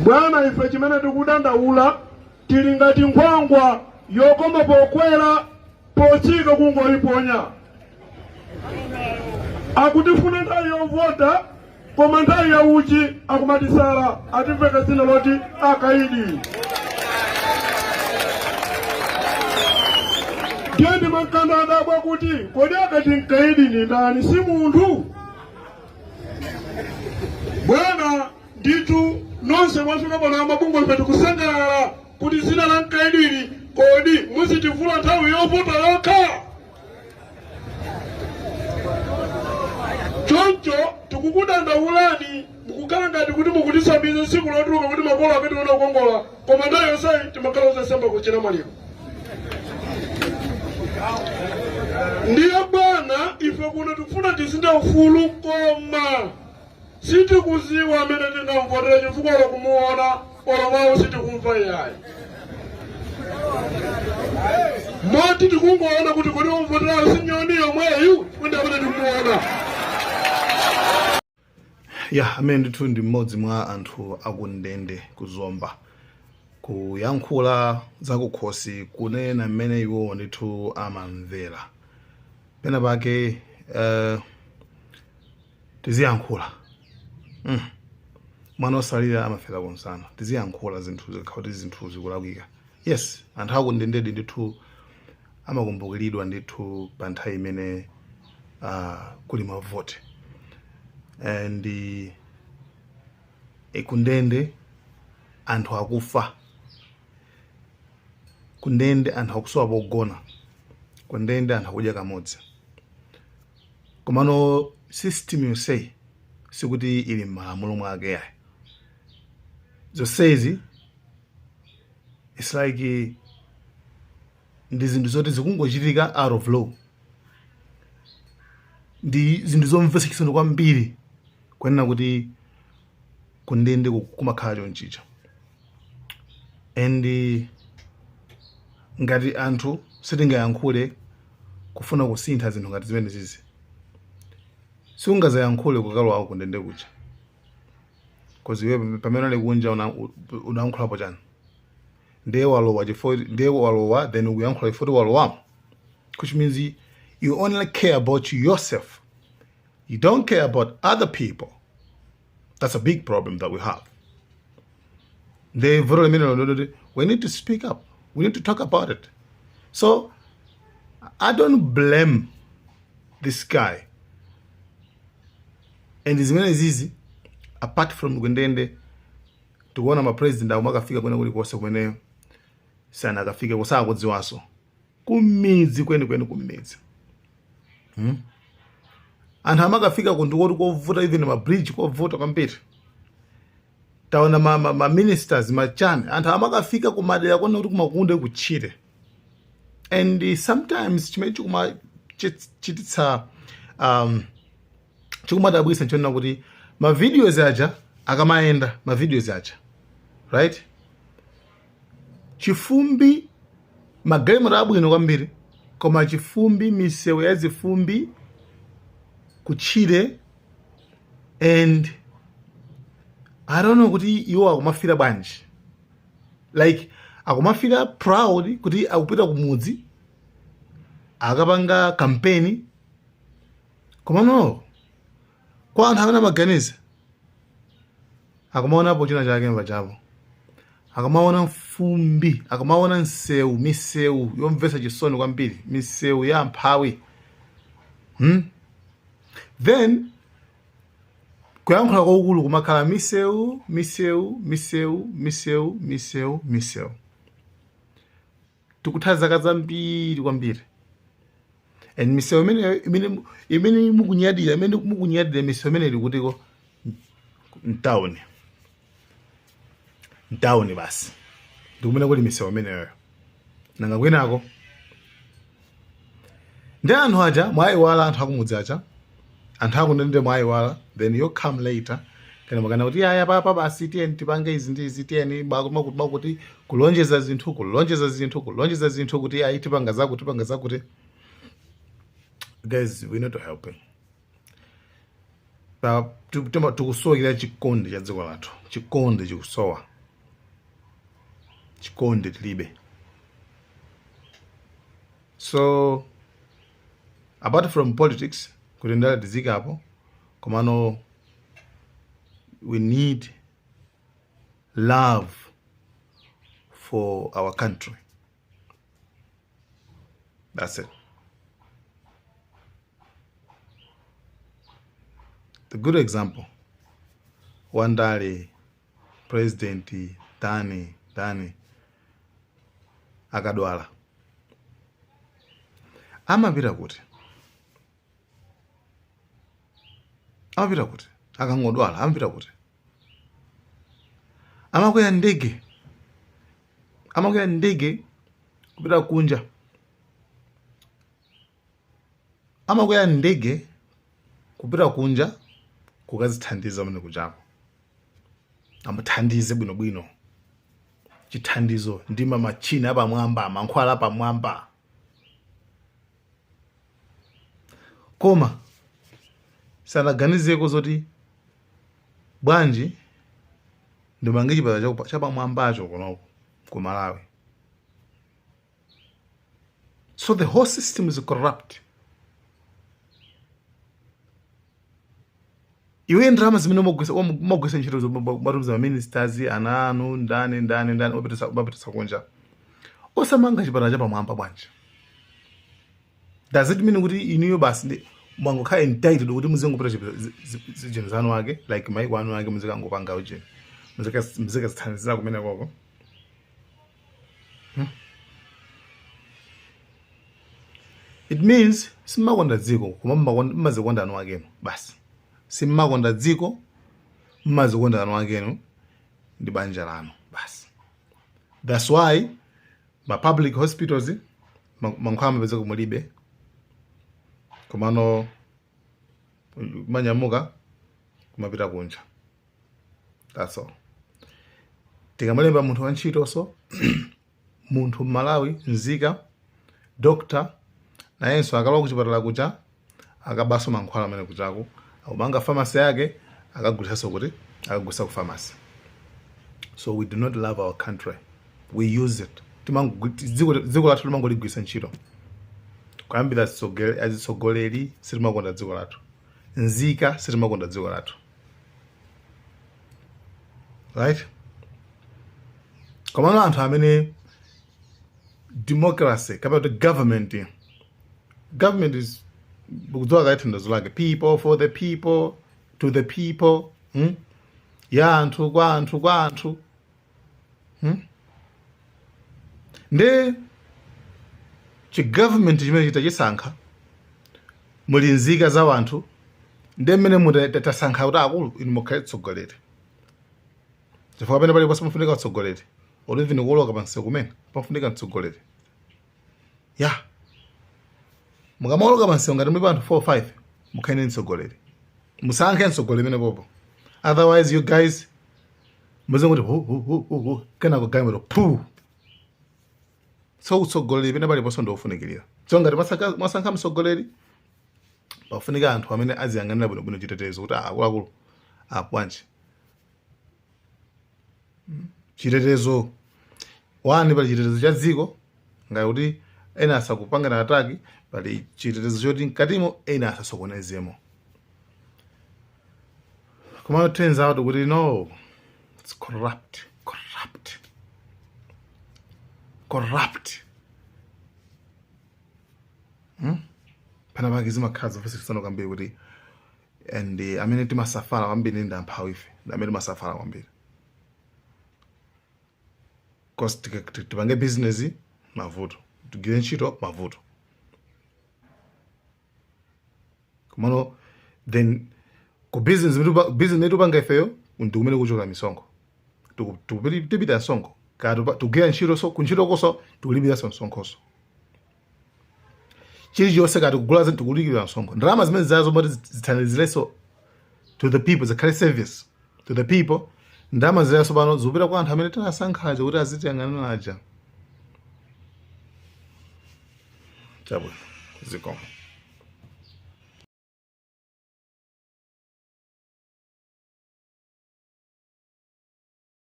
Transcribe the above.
Bwana ife chimene tikudandaula tili ngati nkhwangwa yokoma pokwera pochika kungoyiponya. Akutifuna nthawi yovota koma nthawi ya uchi akumatisala atimveka dzina loti akaidi. Ndiye makanda adabwa kuti kodi akati mkaidi ni ndani, si munthu? Bwana nditu nonse mwafika pano mabungwe petu kusangalala kuti zina la mkaidini kodi muzitivula nthawi yovota yokha. Choncho tikukudandaulani mukukhala ngati kuti mukutisabiza siku lotuluka kuti makolo akationa kukongola koma nthawi yonseyi timakhala uzasamba kuchena maliro. Ndiye Bwana ife kuno tikufuna tizinda ufulu koma sitikuziwa amene tingamvotera chifukwa lokumuona olomwawo sitikumva iyayi. Moti tikungoona kuti kodi umvotera sinyoni yomweyu kuti amene tikumuona. Amene ndithu ndi mmodzi mwa anthu akundende kuzomba kuyankhula zakukhosi kunena mmene iwo ndithu amamvera. Pena pake tiziyankhula mwana osalira amafera konsana. Tiziyankhula zinthu zikhakuti zinthu zikulakwika. Yes, anthu akundendedi ndithu amakumbukiridwa ndithu pa nthawi imene kuli mavote. And kundende anthu akufa, kundende anthu akusowa pogona, kundende anthu akudya kamodzi. Komano system yonseyi sikuti ili m'malamulo mwake yayi. Zonsezi it's like ndi zinthu zoti zikungochitika out of law. Ndi zinthu zomvetsa chisoni kwambiri kwenena kuti kundende kumakhala chonchicha. And ngati anthu sitingayankhule kufuna kusintha zinthu ngati zimene zizi, siungazayankhule kukalowa kundende kucha. Because iwe pamene ali kunja unayankhulapo chani. Ndiye walowa then ukuyankhula ifoti walowamo. Which means you only care about yourself. You don't care about other people. That's a big problem that we have. We need to speak up. We need to talk about it. So I don't blame this guy. And as many as easy, apart from kundende, tukuona ma president akumaka kwene kuli kwose kumeneyo sana akafika kusaka kudziwaso kumidzi kwene kumidzi. Anthu amakafika kundu kovuta even ma bridge kovuta kwambiri. Taona ma ministers machani anthu amakafika kumadera kona kuti kumakunde kuchire. And sometimes chimene chikuchititsa chikumadabwisa nchona kuti ma videos aja akamaenda ma videos aja, right? Chifumbi magalimoto abwino kwambiri koma chifumbi misewu ya zifumbi kuchire. And I don't know kuti iwo akumafira bwanji. Like akumafira proud kuti akupita kumudzi akapanga campaign. Koma no, kwa anthu amene amaganiza akumaonapo china chake mbachapo, akamaona mfumbi, akamaona misewu yomvetsa chisoni kwambiri, misewu ya mphawi. Then kuyankhula kwaukulu kumakhala misewu. Tikutha zaka zambiri kwambiri. And misewu imene mukunyadira misewu imene ili kutiko mtawuni basi. Ndikumene kuti misewu imeneyo nanga kwenako ndi anthu aja mwayiwala, anthu akumudzi aja, anthu akundende mwayiwala. Then you come later kana makana kuti aya papa basi tiyeni tipange izi ndi izi, tiyeni bakuti kulonjeza zinthu kuti ayi tipanga zakuti. Guys, we're not helping. tikusowekera chikondi cha dziko lathu, chikondi chikusowa, chikondi tilibe. So apart from politics kuti ndale tizikapo, komano we need love for our country. That's it. The good example, wandale President Dani akadwala, amapita kuti akangodwala amapita kuti amakwera ndege kupita kunja, amakwera ndege kupita kunja kukazithandiza mene kuchako, amuthandize bwinobwino, chithandizo ndima machina apamwamba, mankhwala apamwamba. Koma sanaganizeko zoti bwanji ndimange chipatala chapamwambacho kunoku ku Malawi. So the whole system is corrupt. Iwe ndrama zimene umagwisa ntchito matumiza ministers, ana anu, ndani umapitisa kunja, osamanga chipatala chapamwamba bwanji. Does it mean kuti inuyo basi mwangokhala entitled kuti muzingopita zinthu zanu wake, like maiko anu wake muzikangopanga ujeni, muzikazithandizira kumene koko? It means simmakonda dziko koma mmazikonda anu wakeno basi. Simmakonda dziko mmazikonda anu wakeno ndi banja lanu basi. That's why ma public hospitals mankhwala mapezeka mulibe, komano manyamuka kumapita kunja. That's all. Tikamalemba munthu wa ntchito so munthu Malawi nzika doctor nayenso akalowa kuchipatala kucha akabaso mankhwala amene kuchako, akumanga pharmacy yake akagulitsanso kuti akagulitsa ku pharmacy. So we do not love our country, we use it. Dziko lathu limangoligwisa ntchito, kuyambira azitsogoleri sitimakonda dziko lathu, nzika sitimakonda dziko lathu, right? Komano anthu amene democracy kapena government is bukudziwa kaithandizo lake, people for the people, to the people, ya anthu kwa anthu. Nde chigovernment chimene chitachisankha muli nzika za wanthu, nde mmene mutasankha kuti akulu inu mukhale tsogoleri, chifukwa pamene paliponse pafunika tsogoleri, olivini kuloka pansi kumene pafunika mtsogoleri. Ya mukamaloka pansi ngati muli anthu 4 5 mukhale mtsogoleri, musankhe mtsogoleri mene popo. Otherwise you guys muzingoti kana kugamiro pu. So utsogoleri pene paliponse ndofunikirira. So ngati masankha mtsogoleri pafunika anthu amene aziyang'anira bwinobwino chitetezo kuti akuluakulu bwanji. Chitetezo wani pali chitetezo cha dziko, ngati kuti ena asakupangana ataki, pali chitetezo choti mkatimo ena asasokonezemo. Koma it turns out kuti no, it's corrupt. Pana bagizi makhazi futhi kusana kwambiri kuti and amene timasafala kwambiri ndi amphawi ife, amene timasafala kwambiri. Because tipange business mavuto, tigire ntchito mavuto. Komano then ku business netupanga ifeyo ndikumene kuchoka misongo, tikupita nsongo kati tugera ntchito so kuntchito koso tikulipira nsongoso. Chilichonse kati kugula zinthu tikulipira nsongo. Ndalama zimene zazo moti zithandizireso to the people, zikhale service to the people. Ndalama zazo pano zikupita kwa anthu amene tinasankhaje kuti azitiyang'anira aja. Chabwino zikomo.